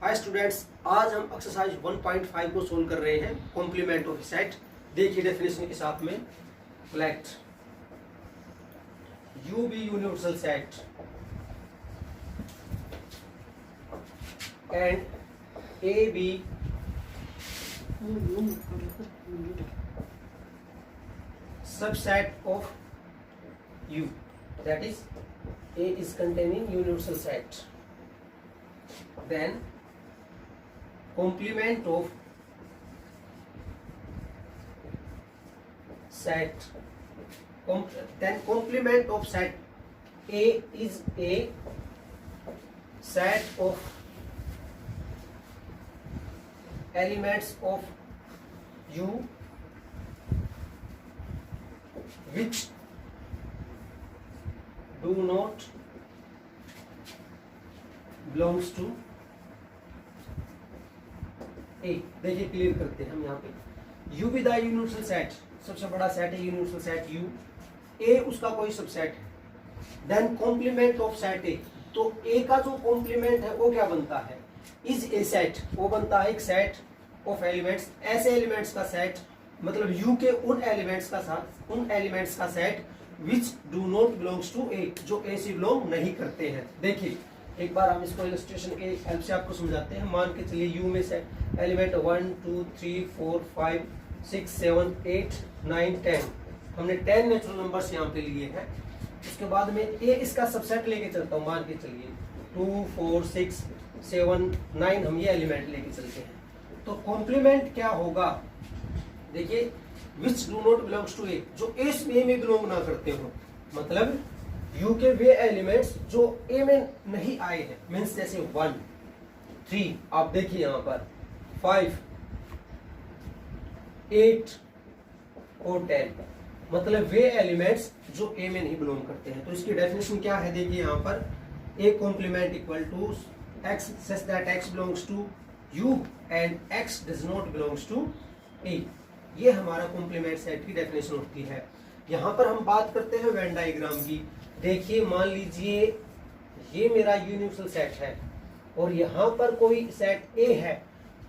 Hi students, आज हम exercise 1.5 को सोल्व कर रहे हैं कॉम्प्लीमेंट ऑफ सेट। देखिए डेफिनेशन के साथ में, let U be universal set and A B subset of U, that is A is containing universal set, then complement of set, then complement of set A is a set of elements of U which do not belongs to A। देखिए clear करते हैं हम यहाँ पे। U with universal set, सबसे बड़ा set है universal set U, A उसका कोई सबसेट है। Then complement of set A, तो A का जो कॉम्प्लीमेंट है वो क्या बनता है, इज ए सेट, वो बनता है एक सेट ऑफ एलिमेंट्स, ऐसे एलिमेंट्स का सेट, मतलब U के उन एलिमेंट्स का set which do not belongs to A, जो A से बिलोंग नहीं करते हैं। देखिए एक बार हम इसको इलस्ट्रेशन के हेल्प से आपको समझाते हैं। मान के चलिए U में से एलिमेंट 1 2 3 4 5 6 7 8 9 10, हमने 10 नेचुरल नंबर्स यहाँ पे लिए हैं। उसके बाद में A इसका सबसेट लेके चलता हूँ, मान के चलिए 2 4 6 7 9 हम ये एलिमेंट लेके चलते हैं। तो कॉम्प्लीमेंट क्या होगा, देखिए which do not belongs to A, जो ए में बिलोंग ना करते हो, मतलब यू के वे एलिमेंट्स जो ए में नहीं आए हैं, मीन्स जैसे 1 3, आप देखिए यहां पर 5 8 और 10, मतलब वे एलिमेंट्स जो ए में नहीं बिलोंग करते हैं। तो इसकी डेफिनेशन क्या है, देखिए यहां पर A complement equal to X such that X belongs to U and X does not belongs to A. ये हमारा कॉम्प्लीमेंट सेट की डेफिनेशन होती है। यहाँ पर हम बात करते हैं वेन डायग्राम की। देखिए मान लीजिए ये मेरा यूनिवर्सल सेट है और यहाँ पर कोई सेट ए है,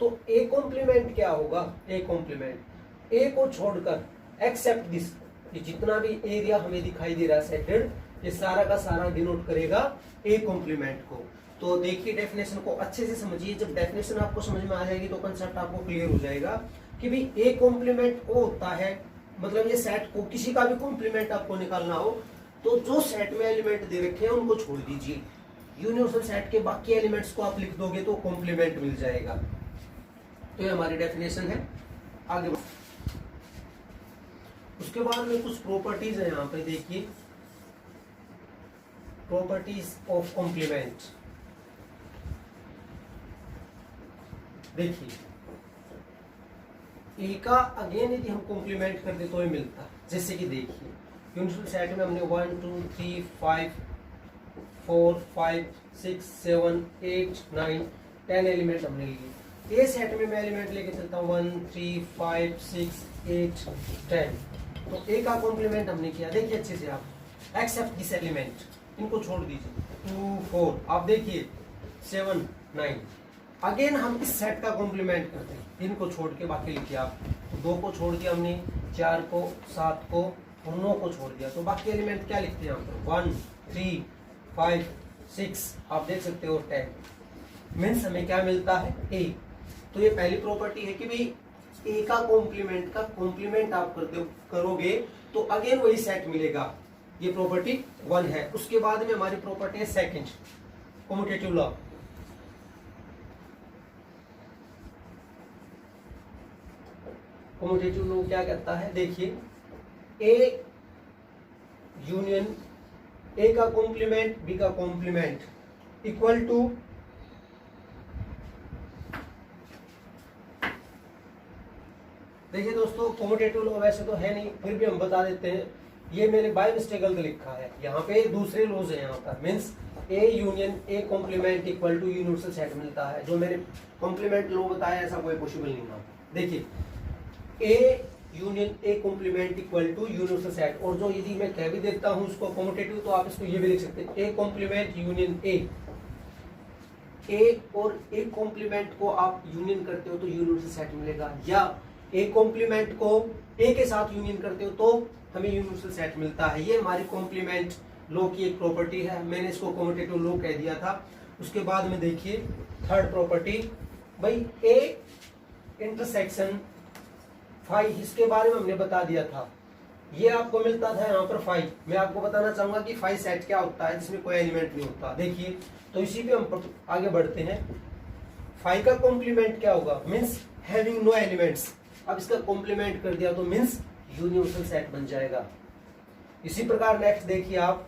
तो ए कॉम्प्लीमेंट क्या होगा, ए कॉम्प्लीमेंट ए को छोड़कर एक्सेप्ट दिस, ये जितना भी एरिया हमें दिखाई दे रहा है सेटेड, ये सारा का सारा डिनोट करेगा ए कॉम्प्लीमेंट को। तो देखिए डेफिनेशन को अच्छे से समझिए, जब डेफिनेशन आपको समझ में आ जाएगी तो कंसेप्ट आपको क्लियर हो जाएगा कि भाई ए कॉम्प्लीमेंट वो होता है, मतलब ये सेट को किसी का भी कॉम्प्लीमेंट आपको निकालना हो तो जो सेट में एलिमेंट दे रखे हैं उनको छोड़ दीजिए, यूनिवर्सल सेट के बाकी एलिमेंट्स को आप लिख दोगे तो कॉम्प्लीमेंट मिल जाएगा। तो ये हमारी डेफिनेशन है। आगे उसके बाद में कुछ प्रॉपर्टीज है यहाँ पे, देखिए प्रॉपर्टीज ऑफ कॉम्प्लीमेंट। देखिए ए का अगेन यदि हम कॉम्प्लीमेंट कर दे तो ये मिलता, जैसे कि देखिए यूनिवर्सल सेट में हमने 1 2 3 5 4 5 6 7 8 9 10 एलिमेंट हमने लिए। ए सेट में मैं एलिमेंट लेके चलता हूँ 1 3 5 6 8 10, तो ए का कॉम्प्लीमेंट हमने किया। देखिए अच्छे से आप एक्सेप्ट दिस एलिमेंट, इनको छोड़ दीजिए 2 4, आप देखिए 7 9, अगेन हम इस सेट का कॉम्प्लीमेंट करते हैं, इनको छोड़ के बाकी लिखिए आप, 2 को छोड़ दिया हमने, 4 को 7 को और 9 को छोड़ दिया, तो बाकी एलिमेंट क्या लिखते हैं यहाँ पर 1 3 5 6, आप देख सकते हो 10, मीन्स हमें क्या मिलता है ए। तो ये पहली प्रॉपर्टी है कि भाई ए का कॉम्प्लीमेंट आप करोगे तो अगेन वही सेट मिलेगा, ये प्रॉपर्टी 1 है। उसके बाद में हमारी प्रॉपर्टी है second, commutative law. Commutative law क्या कहता है, देखिए ए यूनियन ए का कॉम्प्लीमेंट बी का कॉम्प्लीमेंट इक्वल टू देखिए दोस्तों कम्यूटेटिव लॉ वैसे तो है नहीं, फिर भी हम बता देते हैं, ये मैंने बाय मिस्टेक गलत लिखा है, यहाँ पे दूसरे लॉज है यहाँ पर, means A union A complement equal to universal set मिलता है। जो मैंने कॉम्प्लीमेंट लॉ बताया ऐसा कोई पॉसिबल नहीं था। देखिए A union A complement equal to universal set, और जो यदि मैं कह भी देता हूं उसको कम्यूटेटिव तो आप इसको ये भी लिख सकते हैं ए कॉम्प्लीमेंट यूनियन ए ए और ए कॉम्प्लीमेंट को आप यूनियन करते हो तो यूनिवर्सल सेट मिलेगा, या ए कॉम्प्लीमेंट को ए के साथ यूनियन करते हो तो हमें यूनिवर्सल सेट मिलता है। ये हमारी कॉम्प्लीमेंट लॉ की एक प्रॉपर्टी है, मैंने इसको कम्यूटेटिव लॉ कह दिया था। उसके बाद में देखिए थर्ड प्रॉपर्टी, भाई ए इंटरसेक्शन फाई, इसके बारे में हमने बता दिया था, ये आपको मिलता था यहाँ पर फाई। मैं आपको बताना चाहूंगा कि फाई सेट क्या होता है जिसमें कोई एलिमेंट नहीं होता। देखिए तो इसी पे हम आगे बढ़ते हैं। फाई का कॉम्प्लीमेंट क्या होगा, मीन्स हैविंग नो एलिमेंट्स। अब इसका कॉम्प्लीमेंट कर दिया तो मीन्स यूनिवर्सल सेट बन जाएगा। इसी प्रकार नेक्स्ट देखिए आप,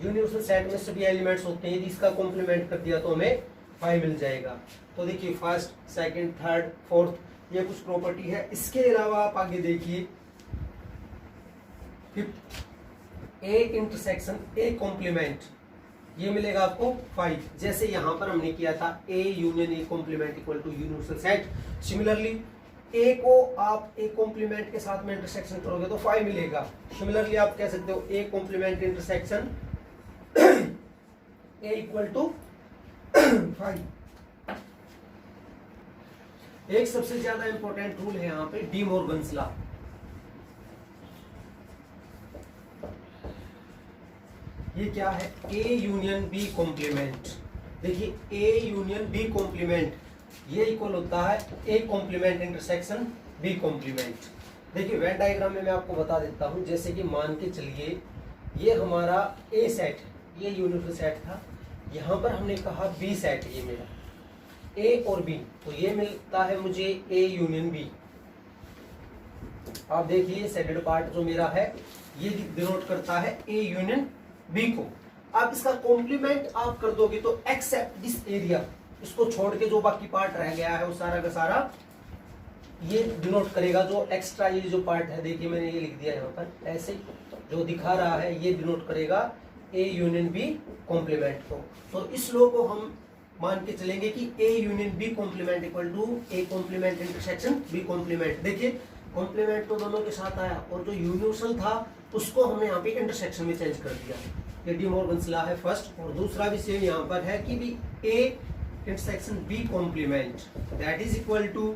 यूनिवर्सल सेट में सभी एलिमेंट्स होते हैं, यदि इसका कॉम्प्लीमेंट कर दिया तो हमें फाई मिल जाएगा। तो देखिए फर्स्ट, सेकंड, थर्ड, फोर्थ, ये कुछ प्रॉपर्टी है। इसके अलावा आप आगे देखिए fifth, A intersection A complement, ये मिलेगा आपको फाई। जैसे यहां पर हमने किया था A union A complement equal to universal set, similarly A को आप ए कॉम्प्लीमेंट के साथ में इंटरसेक्शन करोगे तो फाई मिलेगा। सिमिलरली आप कह सकते हो A complement intersection A equal to phi. एक सबसे ज्यादा इंपॉर्टेंट रूल है यहाँ पे डी मॉर्गन्स लॉ। ये क्या है, ए यूनियन बी कॉम्प्लीमेंट। देखिए ए यूनियन बी कॉम्प्लीमेंट ये इक्वल होता है A complement intersection B complement. देखिए वेन डायग्राम में मैं आपको बता देता हूं, जैसे कि मान के चलिए ये हमारा ए सेट, ये यूनिवर्सल सेट था, यहां पर हमने कहा बी सेट, ये मेरा ए और बी, तो ये मिलता है मुझे ए यूनियन बी। आप देखिए सेडेड पार्ट जो मेरा है ये डिनोट करता है ए यूनियन बी को। आप इसका कॉम्प्लीमेंट आप कर दोगे तो एक्सेप्ट दिस एरिया, इसको छोड़ के जो बाकी पार्ट रह गया है वो सारा का सारा ये डिनोट करेगा। जो एक्स्ट्रा ये जो पार्ट है, देखिए मैंने ये लिख दिया यहाँ पर, ऐसे जो दिखा रहा है ये डिनोट करेगा ए यूनियन बी कॉम्प्लीमेंट को। तो इस लो को हम मान के चलेंगे कि A union B complement equal to A complement intersection B complement. देखिए कॉम्प्लीमेंट तो दोनों के साथ आया और जो यूनिवर्सल था उसको हमने यहाँ पे इंटरसेक्शन में चेंज कर दिया। ये डी मॉर्गन्स लॉ है फर्स्ट। और दूसरा भी सेम यहाँ पर है कि भी A intersection B complement that is equal to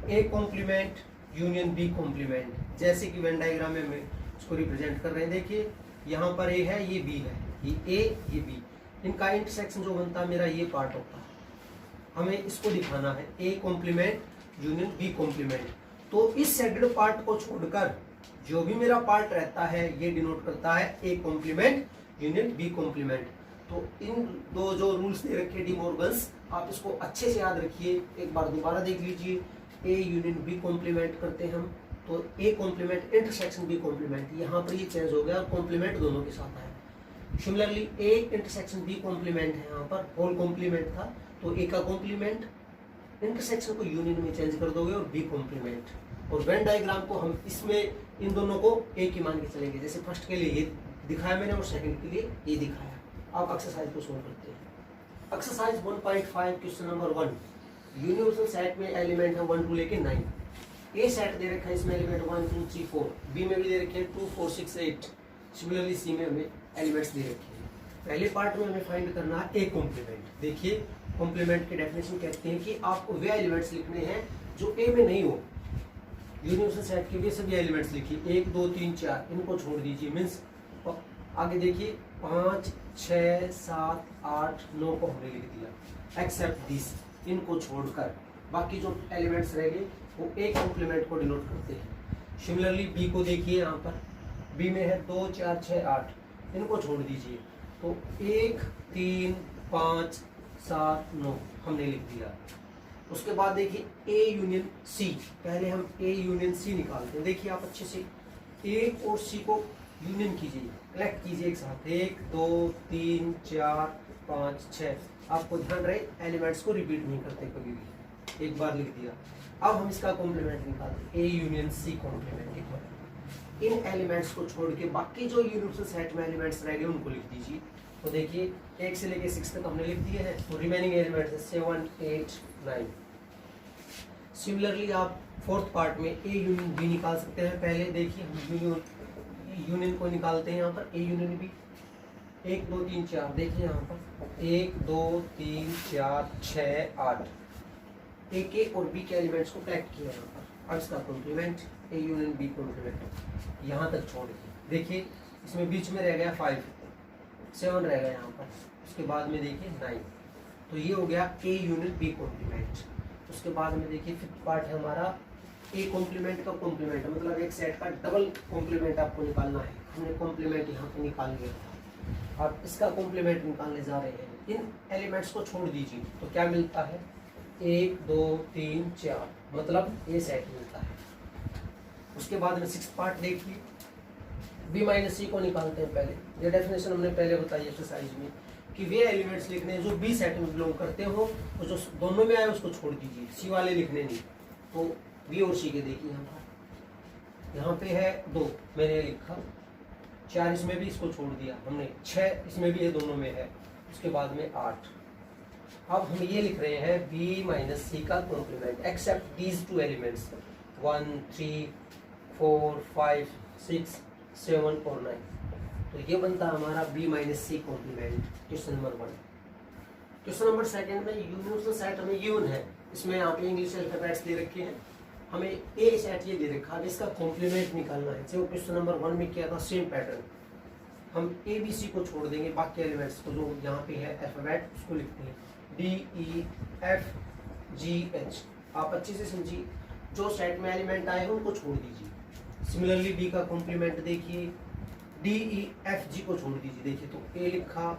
A complement union B complement. जैसे कि वेन डायग्राम में हम इसको रिप्रेजेंट कर रहे हैं, देखिए यहाँ पर ए है, ये बी है, ये ए ये बी, इनका इंटरसेक्शन जो बनता है मेरा ये पार्ट होता है। हमें इसको दिखाना है A complement union B complement. तो इस सेडेड पार्ट को छोड़कर जो भी मेरा पार्ट रहता है ये डिनोट करता है A complement union B complement. तो इन दो जो रूल्स दे रखे डी मॉर्गन्स, आप इसको अच्छे से याद रखिए, एक बार दोबारा देख लीजिए। ए यूनियन बी कॉम्प्लीमेंट करते हैं हम, तो A complement intersection B complement, यहाँ पर ये चेंज हो गया और कॉम्प्लीमेंट दोनों के साथ आया। Similarly A intersection B complement है, यहाँ पर होल कॉम्प्लीमेंट था, तो ए का कॉम्प्लीमेंट इंटरसेक्शन को यूनियन में चेंज कर दोगे और बी कॉम्प्लीमेंट। और वेन डायग्राम को हम इसमें इन दोनों को ए की मान के चलेंगे। जैसे फर्स्ट के लिए ये दिखाया मैंने और सेकंड के लिए ये दिखाया। आप एक्सरसाइज को सोल्व करते हैं। Exercise 1.5 question number 1, universal set में एलिमेंट है 1 2 लेके 9। ए सेट दे रखा है, इसमें एलिमेंट 1 2 3 4, बी में भी दे रखे हैं 2 4 6 8। सिमिलरली सी में हमें एलिमेंट्स दे रखे हैं। पहले पार्ट में हमें फाइंड करना है ए कॉम्प्लीमेंट। देखिए कॉम्प्लीमेंट की डेफिनेशन कहते हैं कि आपको वे एलिमेंट्स लिखने हैं जो ए में नहीं हो। यूनिवर्सल सेट के भी सभी एलिमेंट्स लिखिए, 1 2 3 4, इनको छोड़ दीजिए। मीन्स आगे देखिए 5 6 7 8 9 को हमने लिख दिया, एक्सेप्ट दिस, इनको छोड़कर बाकी जो एलिमेंट्स रह गए वो ए कॉम्प्लीमेंट को डिनोट करते हैं। सिमिलरली बी को देखिए, यहाँ पर बी में है 2 4 6 8, इनको छोड़ दीजिए। तो 1 3 5 7 9 हमने लिख दिया। उसके बाद देखिए ए यूनियन सी, पहले हम ए यूनियन सी निकालते हैं। देखिए आप अच्छे से ए और सी को यूनियन कीजिए, कलेक्ट कीजिए एक साथ, 1 2 3 4 5 6। आपको ध्यान रहे एलिमेंट्स को रिपीट नहीं करते कभी भी, एक बार लिख दिया। अब हम इसका कॉम्प्लीमेंट निकालते हैं, A union C complement equal, इन एलिमेंट्स को छोड़ के बाकी जो यूनिवर्सल सेट में एलिमेंट्स रह गए उनको लिख दीजिए। तो देखिए 1 से लेके 6 तक हमने लिख दिए हैं, तो रिमेनिंग एलिमेंट्स है 7 8 9। सिमिलरली आप फोर्थ पार्ट में ए यूनियन बी निकाल सकते हैं। पहले देखिए हम यूनियन को निकालते हैं, यहाँ पर ए यूनियन बी, 1 2 3 4 देखिए यहाँ पर 1 2 3 4 6 8 ए और बी के एलिमेंट्स को कलेक्ट किया यहाँ पर। अब इसका complement A union B complement यहाँ तक छोड़ दिए। देखिए इसमें बीच में रह गया 5 7 रह गया यहाँ पर, उसके बाद में देखिए 9, तो ये हो गया ए यूनियन बी कॉम्प्लीमेंट। उसके बाद में देखिए फिफ्थ पार्ट है हमारा ए कॉम्प्लीमेंट का कॉम्प्लीमेंट, मतलब एक सेट का डबल कॉम्प्लीमेंट आपको निकालना है। हमने कॉम्प्लीमेंट यहाँ पे निकाल लिया था, आप इसका कॉम्प्लीमेंट निकालने जा रहे हैं। इन एलिमेंट्स को छोड़ दीजिए तो क्या मिलता है 1 2 3 4, मतलब ए सेट मिलता है। उसके बाद में सिक्स्थ पार्ट देखिए, बी माइनस सी को निकालते हैं पहले। ये डेफिनेशन हमने पहले बताई एक्सरसाइज में कि वे एलिमेंट्स लिखने हैं जो बी सेट में बिलोंग करते हो, और जो दोनों में आए उसको छोड़ दीजिए, सी वाले लिखने नहीं। तो बी और सी के देखिए यहाँ पे है 2 मैंने लिखा, 4 इसमें भी इसको छोड़ दिया हमने, 6 इसमें भी है दोनों में है, उसके बाद में 8। अब हम ये लिख रहे हैं बी माइनस सी का कॉम्प्लीमेंट एक्सेप्ट दीज 2 एलिमेंट्स 1 3 4 5 6 7 और 9। तो ये बनता है हमारा B minus C complement, question number 1। Question number 2 में यूनिवर्सल सेट हमें गिवन है, इसमें यहाँ पे इंग्लिश अल्फाबेट्स दे रखे हैं, हमें ए सेट ये दे रखा है, इसका कॉम्प्लीमेंट निकालना है। जो क्वेश्चन नंबर 1 में किया था सेम पैटर्न, हम ए बी सी को छोड़ देंगे, बाकी एलिमेंट्स को जो यहाँ पे है अल्फाबेट उसको लिखते हैं D E F G H. आप अच्छे से समझिए, जो सेट में एलिमेंट आए हैं उनको छोड़ दीजिए। सिमिलरली बी का कॉम्प्लीमेंट देखिए, डी ई एफ जी को छोड़ दीजिए। देखिए तो ए लिखा,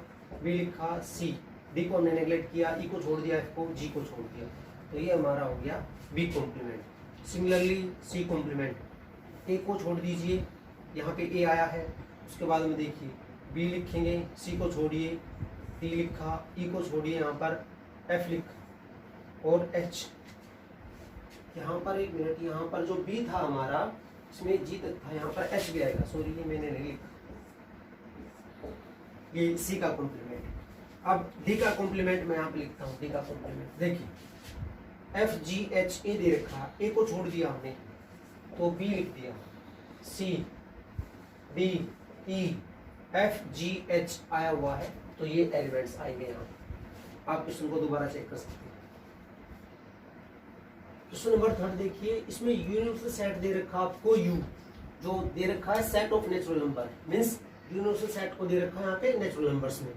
बी लिखा, सी, डी को हमने नेग्लेक्ट किया, ई को छोड़ दिया, एफ को, जी को छोड़ दिया, तो ये हमारा हो गया B complement. Similarly C complement, A को छोड़ दीजिए, यहाँ पे ए आया है, उसके बाद में देखिए बी लिखेंगे, सी को छोड़िए, डी लिखा, ई को छोड़िए, यहाँ पर एफ लिखा और एच। यहाँ पर एक मिनट, यहाँ पर जो बी था हमारा इसमें जी तक था, यहाँ पर एच भी आएगा, सॉरी ये मैंने नहीं लिखा, ये सी का कॉम्प्लीमेंट। अब डी का कॉम्प्लीमेंट मैं यहाँ पे लिखता हूँ, डी का कॉम्प्लीमेंट देखिए एफ जी एच ए दे रखा, ए को छोड़ दिया हमने तो बी लिख दिया, C D E F G H आया हुआ है, तो ये एलिमेंट्स आएंगे यहाँ। आप क्वेश्चन को दोबारा चेक कर सकते हैं। क्वेश्चन नंबर 3 देखिए, इसमें यूनिवर्सल सेट दे रखा आपको यू, जो दे रखा है set of natural number, means universal set को दे रखा है यहाँ पे नेचुरल नंबर्स में।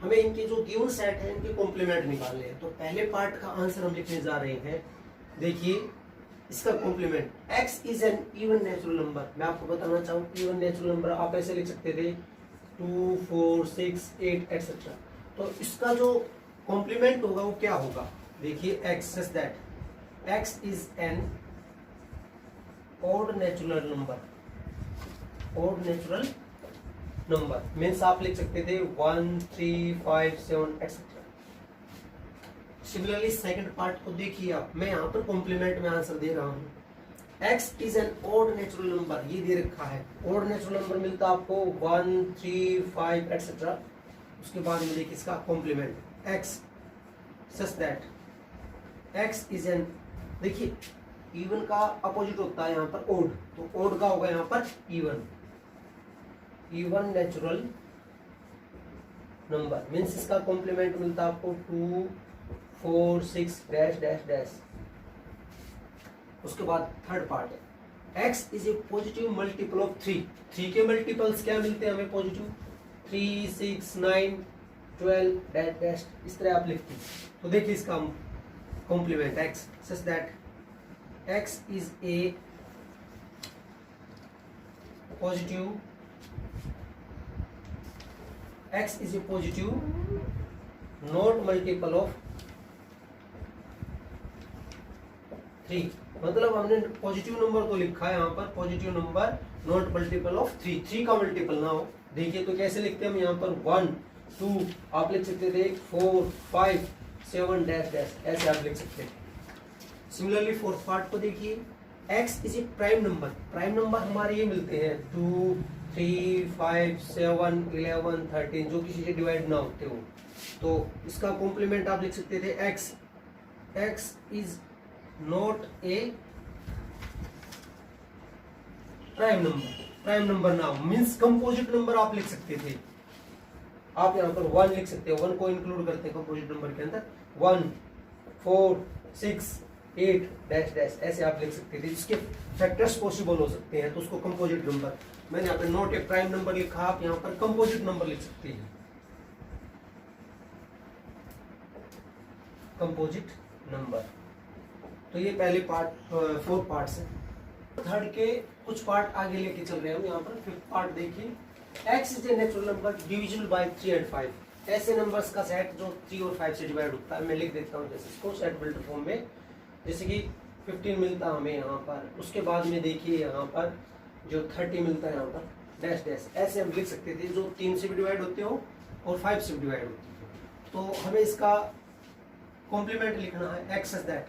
हमें इनके जो गिवन सेट है इनके कॉम्प्लीमेंट निकालने हैं। तो पहले पार्ट का आंसर हम लिखने जा रहे हैं। देखिए इसका complement, x is an even natural number. मैं आपको बताना चाहूँ इवन नेचुरल नंबर आप ऐसे लिख सकते थे 2 4 6 8 एक्सेट्रा। तो इसका जो कॉम्प्लीमेंट होगा वो क्या होगा, देखिए x such that x is an odd natural number, odd natural number means आप लिख सकते थे 1 3 5 7 एक्सेट्रा। सिमिलरली सेकंड पार्ट को देखिए आप, मैं यहाँ पर कॉम्प्लीमेंट में आंसर दे रहा हूँ, x is an odd natural number, ये दे रखा है, odd natural number मिलता आपको 1 3 5 एक्सेट्रा। उसके बाद में देखिए इसका complement x such that x is an, देखिए इवन का अपोजिट होता है यहाँ पर ओड, तो ओड का होगा यहाँ पर even, even natural number means इसका कॉम्प्लीमेंट मिलता है आपको 2 4 6 डैश डैश डैश। उसके बाद थर्ड पार्ट है x is a positive multiple of 3, 3 के मल्टीपल्स क्या मिलते हैं हमें पॉजिटिव, 3 6 9 12 डैश डैश, इस तरह आप लिखते हैं। तो देखिए इसका complement x such that x is a positive, x is a positive not multiple of 3, मतलब हमने पॉजिटिव नंबर को लिखा है यहाँ पर, positive number not multiple of 3, 3 का मल्टीपल ना हो। देखिए तो कैसे लिखते हैं हम यहाँ पर 1 2, आप लिख सकते थे 4 5 7 डैश डैश, ऐसे आप लिख सकते हैं। सिमिलरली फोर्थ पार्ट को देखिए, x is a prime number, prime number हमारे ये मिलते हैं 2 3 5 7 11 13, जो किसी से डिवाइड ना होते हो, तो इसका कॉम्प्लीमेंट आप लिख सकते थे x is not a prime number, prime number ना हो मीन्स कंपोजिट नंबर आप लिख सकते थे। आप यहाँ पर 1 लिख सकते हो, 1 को इंक्लूड करते हैं कंपोजिट नंबर के अंदर। 1 4 6 8 डैश डैश ऐसे आप लिख सकते थे, इसके फैक्टर्स पॉसिबल हो सकते हैं, तो उसको कंपोजिट नंबर, मैंने यहाँ पे नोट ए प्राइम नंबर लिखा, आप यहाँ पर कंपोजिट नंबर लिख सकते हैं, कंपोजिट नंबर। तो ये पहले पार्ट 4 पार्ट्स है। थर्ड के कुछ पार्ट आगे लेके चल रहे हैं हम। यहाँ पर फिफ्थ पार्ट देखिए, x is a natural number divisible by 3 and 5। ऐसे नंबर्स का सेट जो 3 और 5 से डिवाइड होता है। मैं लिख देता हूँ जैसे इसको सेट बिल्डर फॉर्म में, जैसे कि 15 मिलता है हमें यहाँ पर, उसके बाद में देखिए यहाँ पर जो 30 मिलता है यहाँ पर डैश डैश, ऐसे हम लिख सकते थे, जो 3 से भी डिवाइड होते हो और 5 से भी डिवाइड होते हो। तो हमें इसका कॉम्प्लीमेंट लिखना है, x is that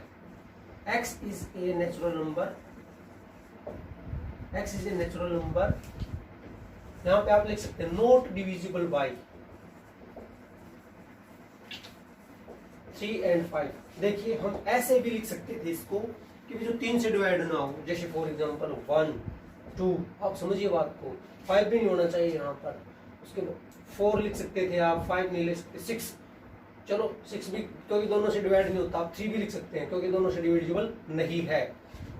x is a natural number, x is a natural number, यहाँ पे आप लिख सकते हैं नॉट डिविजिबल बाय 3 एंड 5। देखिए हम ऐसे भी लिख सकते थे इसको कि जो 3 से डिवाइड ना हो, जैसे फॉर एग्जांपल 1 2, आप समझिए बात को, 5 भी नहीं होना चाहिए यहाँ पर, उसके 4 लिख सकते थे आप, 5 नहीं लिख सकते, 6, चलो 6 भी क्योंकि दोनों से डिवाइड नहीं होता, आप 3 भी लिख सकते हैं क्योंकि दोनों से डिविजिबल नहीं है।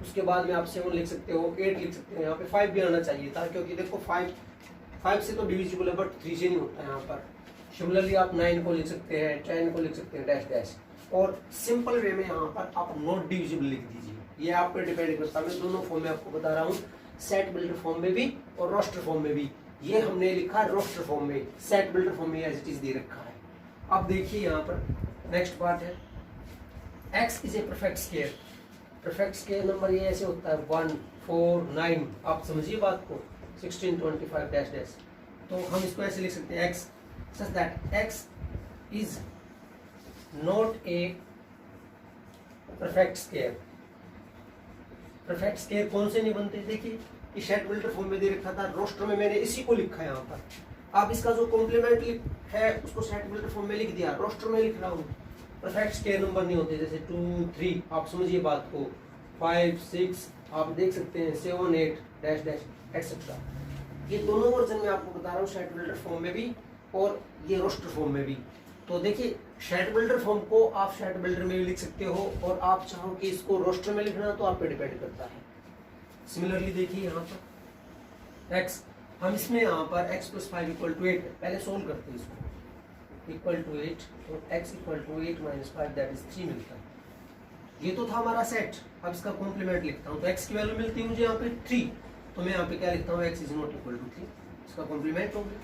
उसके बाद में आप 7 लिख सकते हो, 8 लिख सकते हो, यहाँ पे 5 भी आना चाहिए था क्योंकि देखो 5 से तो डिविजिबल है बट 3 से नहीं होता है यहाँ पर। सिमिलरली आप 9 को लिख सकते हैं, 10 को लिख सकते हैं डैश डैश, और सिंपल वे में यहाँ पर आप नॉट डिविजिबल लिख दीजिए। ये आप पे डिपेंड करता है, मैं दोनों फॉर्म में आपको बता रहा हूँ, सेट बिल्डर फॉर्म में भी और रोस्टर फॉर्म में भी। ये हमने लिखा है रोस्टर फॉर्म में, सेट बिल्डर फॉर्म में एज इट इज दे रखा है। अब देखिए यहाँ पर नेक्स्ट पार्ट है, x is a perfect square. Perfect square number ये ऐसे होता है 1 4 9, आप समझिए बात को, 16 25 डैश डैश। तो हम इसको ऐसे लिख सकते हैं, x such that x is not a perfect square. Perfect square कौन से नहीं बनते, देखिए ये सेट बिल्डर फॉर्म में दे रखा था, रोस्टर में मैंने इसी को लिखा है यहाँ पर। आप इसका जो कॉम्प्लीमेंट है उसको सेट बिल्डर फॉर्म में लिख दिया, रोस्टर में लिख रहा हूँ। परफेक्ट स्केयर नंबर नहीं होते, जैसे 2 3, आप समझिए बात को, 5 6, आप देख सकते हैं 7 8 डैश डैश एक्सेट्रा। ये दोनों वर्जन में आपको बता रहा हूँ, सेट बिल्डर फॉर्म में भी और ये रोस्टर फॉर्म में भी। तो देखिए सेट बिल्डर फॉर्म को आप सेट बिल्डर में भी लिख सकते हो, और आप चाहो कि इसको रोस्टर में लिखना तो आप पे डिपेंड करता है। सिमिलरली देखिए यहाँ पर x, हम इसमें यहाँ पर x + 5 = 8, पहले सोल्व करते हैं इसको, इक्वल टू 8, तो x = 8 - 5 दैट इज 3 मिलता है। ये तो था हमारा सेट। अब इसका कॉम्प्लीमेंट लिखता हूँ, तो x की वैल्यू मिलती है मुझे यहाँ पे 3, तो मैं यहाँ पे क्या लिखता हूँ, x is not equal to 3, इसका कॉम्प्लीमेंट हो गया।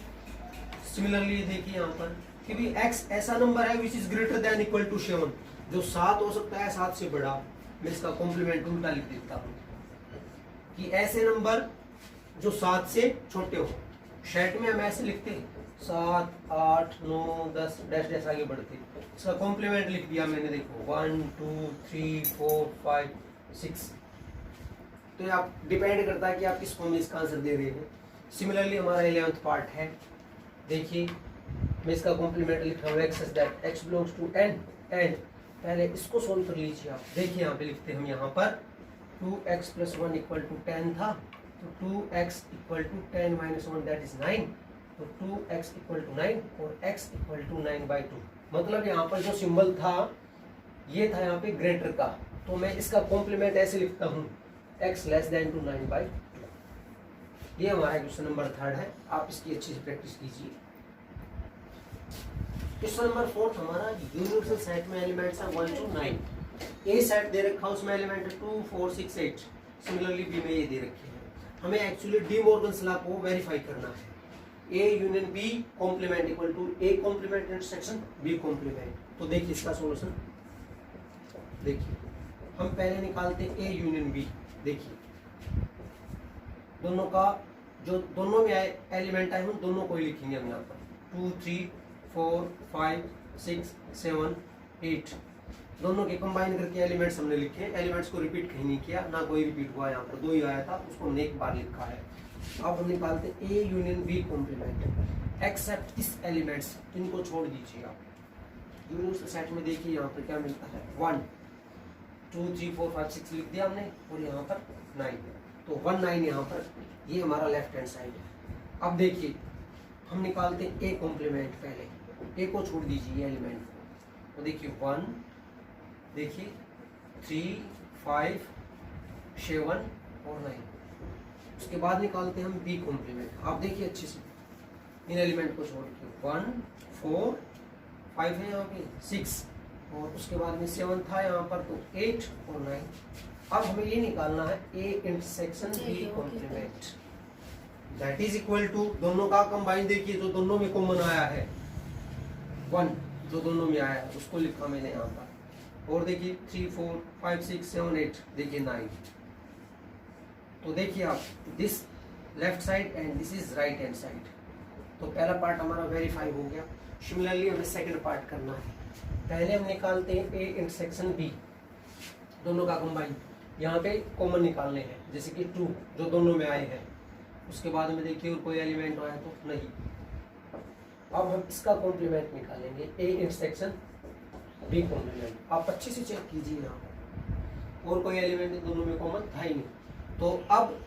सिमिलरली देखिए यहाँ पर कि भी x ऐसा नंबर है which is greater than equal to 7, जो 7 हो सकता है 7 से बड़ा, मैं इसका कॉम्प्लीमेंट उल्टा लिख देता हूँ कि ऐसे नंबर जो 7 से छोटे हो। सेट में हम ऐसे लिखते हैं 7 8 9 10 डैश डैश आगे बढ़ते, इसका कॉम्प्लीमेंट लिख दिया मैंने, देखो 1 2 3 4 5 6। तो आप डिपेंड करता है कि आप किस फॉर्म में इसका आंसर दे रहे हैं। सिमिलरली हमारा 11th पार्ट है, देखिए मैं इसका कॉम्प्लीमेंट लिख रहा हूँ, x such that x belongs to n, and पहले इसको सोल्व कर लीजिए आप। देखिए यहाँ पे लिखते हैं हम यहाँ पर 2x + 1 = 10 था, तो 2x = 10 - 1 दैट इज 9, तो 2x = 9 और x = 9/2। मतलब यहाँ पर जो सिंबल था ये था यहाँ पे ग्रेटर का, तो मैं इसका कॉम्प्लीमेंट ऐसे लिखता हूँ, x <2 9/2। ये हमारा क्वेश्चन नंबर 3 है, आप इसकी अच्छी से प्रैक्टिस कीजिए। क्वेश्चन नंबर 4 हमारा यूनिवर्सल सेट में एलिमेंट्स है 1 to 9। ए सेट दे रखा है, उसमें एलिमेंट है 2 4 6 8। सिमिलरली बी में ये दे रखे हैं। हमें एक्चुअली डी मॉर्गन्स लॉ को वेरीफाई करना है, A union B complement equal to A complement intersection B complement. तो देखिए इसका सॉल्यूशन, देखिए हम पहले निकालते ए यूनियन बी। देखिए दोनों का जो दोनों में एलिमेंट आए हम दोनों को ही लिखेंगे हम यहाँ पर 2 3 4 5 6 7 8, दोनों के कंबाइन करके एलिमेंट्स हमने लिखे। एलिमेंट्स को रिपीट कहीं नहीं किया, ना कोई रिपीट हुआ, यहाँ पर 2 ही आया था, उसको हमने एक बार लिखा है। अब हम निकालते A union B complement except इस एलिमेंट्स, इनको छोड़ दीजिए आप। यूनिवर्सल सेट में देखिए यहाँ पर क्या मिलता है, 1 2 3 4 5 6 लिख दिया हमने, और यहाँ पर 9, तो 1 9 यहाँ पर, ये हमारा लेफ्ट हैंड साइड है। अब देखिए हम निकालते हैं ए कॉम्प्लीमेंट। पहले ए को छोड़ दीजिए एलिमेंट को, तो देखिए 1, देखिए 3, 5, 7 और 9। उसके बाद निकालते हैं हम बी कॉम्प्लीमेंट। आप देखिए अच्छे से इन एलिमेंट को छोड़ के 1, 4, 5 है यहाँ पे 6 और उसके बाद में 7 था यहाँ पर, तो 8 और 9। अब हमें ये निकालना है A intersection B complement, that is equal to दोनों का कंबाइन। देखिए जो दोनों में कॉमन आया है 1, जो दोनों में आया है उसको लिखा मैंने यहाँ पर, और देखिए 3, 4, 5, 6, 7, 8, देखिए 9। तो देखिए आप this left side and this is right hand side. तो पहला पार्ट हमारा वेरीफाई हो गया। सिमिलरली हमें सेकंड पार्ट करना है। पहले हम निकालते हैं ए इंटरसेक्शन बी, दोनों का कंबाइन। यहाँ पे कॉमन निकालने हैं, जैसे कि 2 जो दोनों में आए हैं। उसके बाद में देखिए और कोई एलिमेंट आया तो नहीं। अब हम इसका कॉम्प्लीमेंट निकालेंगे, ए इंटरसेक्शन बी कॉम्प्लीमेंट। आप अच्छे से चेक कीजिए यहाँ पर, और कोई एलिमेंट दोनों में कॉमन था ही नहीं। तो अब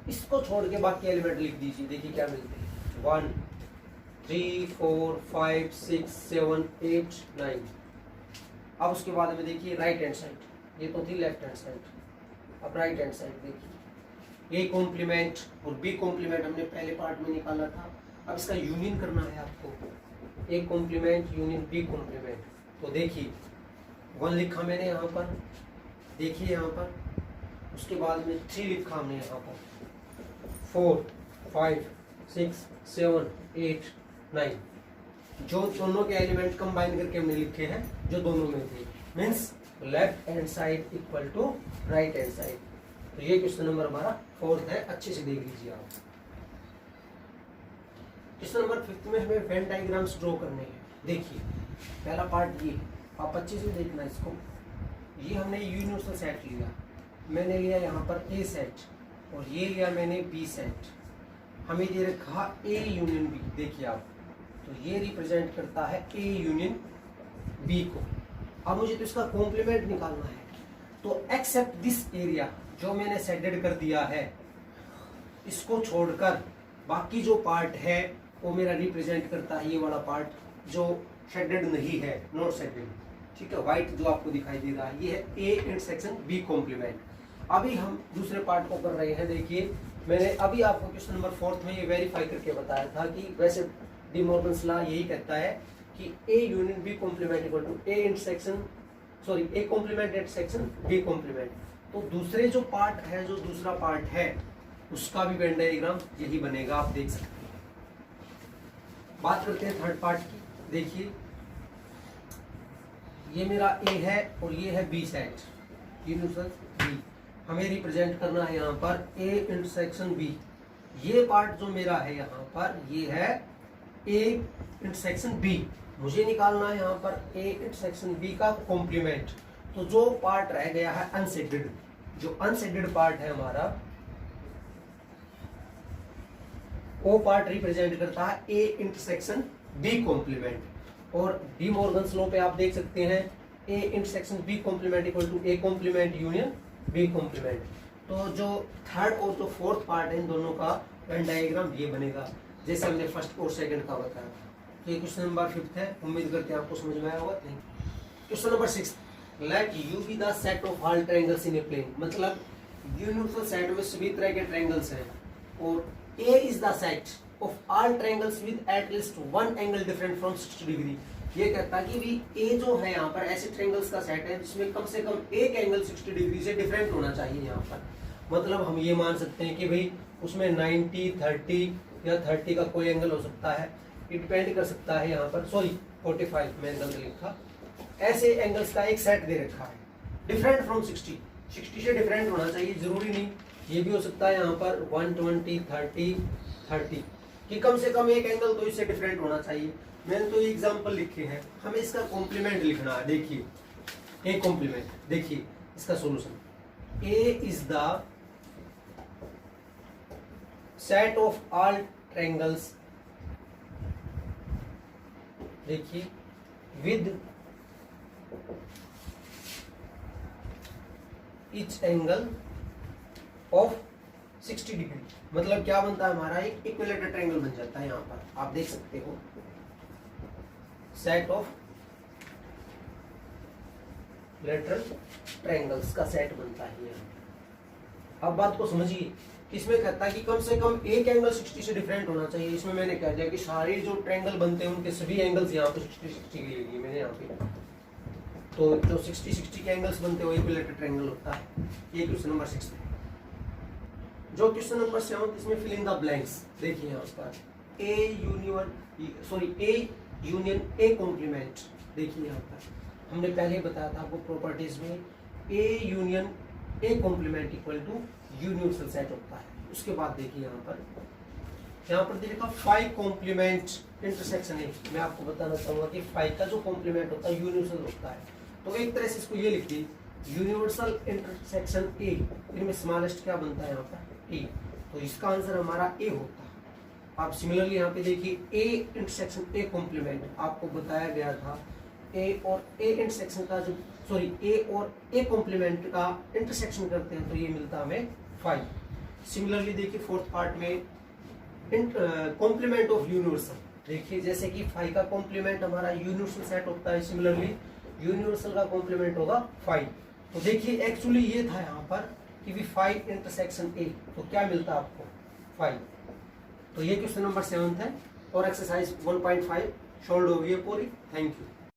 इसको छोड़ के बाकी एलिमेंट लिख दीजिए, देखिए क्या मिलते हैं 1, 3, 4, 5, 6, 7, 8, 9। अब उसके बाद में देखिए राइट हैंड साइड, ये तो थी लेफ्ट हैंड साइड। अब राइट हैंड साइड देखिए ए कॉम्प्लीमेंट और बी कॉम्प्लीमेंट हमने पहले पार्ट में निकाला था। अब इसका यूनियन करना है आपको, A complement union B complement. तो देखिए 1 लिखा मैंने यहाँ पर, देखिए यहाँ पर। उसके बाद में 3 लिखा हमने यहाँ पर, 4, 5, 6, 7, 8, 9। जो दोनों के एलिमेंट कंबाइन करके हमने लिखे हैं जो दोनों में थे, means left hand side equal to right hand side. तो ये क्वेश्चन नंबर हमारा 4th है, अच्छे से देख लीजिए आप। क्वेश्चन नंबर 5th में हमें वेन डायग्राम्स ड्रॉ करने हैं। देखिए पहला पार्ट ये, आप अच्छे से देखना इसको। ये हमने यूनिवर्सल सेट लिया, मैंने लिया यहाँ पर ए सेट, और ये लिया मैंने बी सेट। हमें ये रखा ए यूनियन बी, देखिए आप। तो ये रिप्रेजेंट करता है ए यूनियन बी को। अब मुझे तो इसका कॉम्प्लीमेंट निकालना है। तो एक्सेप्ट दिस एरिया जो मैंने सेटेड कर दिया है, इसको छोड़कर बाकी जो पार्ट है वो मेरा रिप्रेजेंट करता है ये वाला पार्ट जो शेडेड नहीं है, नॉट शेडेड। ठीक है, व्हाइट जो आपको दिखाई दे रहा है ये है ए इंटरसेक्शन बी कॉम्प्लीमेंट। अभी हम दूसरे पार्ट को कर रहे हैं। देखिए मैंने अभी आपको क्वेश्चन नंबर 4th में ये वेरीफाई करके बताया था कि वैसे डी मॉर्गन्स लॉ यही कहता है कि A union B complement equal to A intersection, sorry A complement intersection B complement. तो दूसरे जो पार्ट है, जो दूसरा पार्ट है, उसका भी वेन डायग्राम यही बनेगा, आप देख सकते हैं। बात करते हैं थर्ड पार्ट की। देखिए ये मेरा ए है और ये है बी सेट, यूनिवर्सल बी। हमें रिप्रेजेंट करना है यहाँ पर ए इंटरसेक्शन बी। ये पार्ट जो मेरा है यहाँ पर, ये है ए इंटरसेक्शन बी। मुझे निकालना है यहाँ पर ए इंटरसेक्शन बी का कॉम्प्लीमेंट। तो जो पार्ट रह गया है अनसेडेड, जो अनसेडेड पार्ट है हमारा, वो पार्ट रिप्रेजेंट करता है ए इंटरसेक्शन बी कॉम्प्लीमेंट। और डी मॉर्गन्स लॉ पे आप देख सकते हैं A intersection B complement equal to A complement union B complement. तो जो थर्ड और जो फोर्थ पार्ट है इन दोनों का वेन डायग्राम ये बनेगा, जैसे हमने फर्स्ट और सेकंड का बताया था। तो ये क्वेश्चन नंबर 5th है, उम्मीद करते हैं आपको समझ में आया होगा। Question number 6, let U be the set of all triangles in a plane. मतलब यूनिवर्सल सेट में सभी तरह के ट्रायंगल्स हैं, और A is the set of all triangles with at least one angle different from 60 degree. ये कहता है कि भी ए जो है यहाँ पर ऐसे ट्रायंगल्स का सेट है जिसमें कम से कम एक एंगल 60 डिग्री से डिफरेंट होना चाहिए यहाँ पर। मतलब हम ये मान सकते हैं कि भाई उसमें 90, 30 या 30 का कोई एंगल हो सकता है, ये डिपेंड कर सकता है यहाँ पर। सॉरी 45 मैं गलत लिखा। ऐसे एंगल्स का एक सेट दे रखा है, डिफरेंट फ्रॉम 60 से डिफरेंट होना चाहिए, जरूरी नहीं। ये भी हो सकता है यहाँ पर 120, 30 कि कम से कम एक एंगल तो इससे डिफरेंट होना चाहिए। मैंने तो ये एग्जांपल लिखे हैं, हमें इसका कॉम्प्लीमेंट लिखना है। देखिए ए कॉम्प्लीमेंट, देखिए इसका solution, A is the set of all triangles, देखिए with each angle of 60 degree, मतलब क्या बनता है हमारा, एक इक्विलेटरल ट्रायंगल बन जाता है। यहाँ पर आप देख सकते हो सेट ऑफ लेटरल ट्रायंगल्स का सेट बनता है यहाँ। अब बात को समझिए, इसमें कहता है कि कम से कम एक एंगल 60 से डिफरेंट होना चाहिए। इसमें मैंने कह दिया कि सारे जो ट्रायंगल बनते हैं उनके सभी एंगल्स यहाँ पे 60-60 के लिए मैंने यहाँ पे, तो जो 60-60 के एंगल्स बनते हैं वो इक्विलेटरल ट्रायंगल होता है। ये क्वेश्चन नंबर 6 है। जो क्वेश्चन नंबर 7, इसमें फिल इन द ब्लैंक्स। देखिए यहाँ पर ए यूनियन ए कॉम्प्लीमेंट। देखिए यहाँ पर हमने पहले बताया था आपको प्रॉपर्टीज में, A union A complement equal to universal set होता है। उसके बाद देखिए यहाँ पर देखिएगा फाइव कॉम्प्लीमेंट इंटरसेक्शन है। मैं आपको बताना चाहूंगा कि फाइव का जो कॉम्प्लीमेंट होता है यूनिवर्सल होता है। तो एक तरह से इसको ये लिख दी, यूनिवर्सल इंटरसेक्शन ए, इनमें स्मॉलेस्ट क्या बनता है यहाँ पर, ए। तो इसका आंसर हमारा ए होता है। आप सिमिलरली यहाँ पे देखिए ए इंटरसेक्शन ए कॉम्प्लीमेंट आपको बताया गया था, ए और ए इंटरसेक्शन का जो ए और ए कॉम्प्लीमेंट का इंटरसेक्शन करते हैं तो ये मिलता है हमें 5। सिमिलरली देखिए फोर्थ पार्ट में कॉम्प्लीमेंट ऑफ यूनिवर्सल। देखिए जैसे कि 5 का कॉम्प्लीमेंट हमारा यूनिवर्सल सेट होता है, सिमिलरली यूनिवर्सल का कॉम्प्लीमेंट होगा 5। तो देखिए एक्चुअली ये था यहाँ पर कि भी 5 इंटरसेक्शन ए, तो क्या मिलता है आपको 5। तो ये क्वेश्चन नंबर 7 है और एक्सरसाइज 1.5 सॉल्व हो गई है पूरी। Thank you.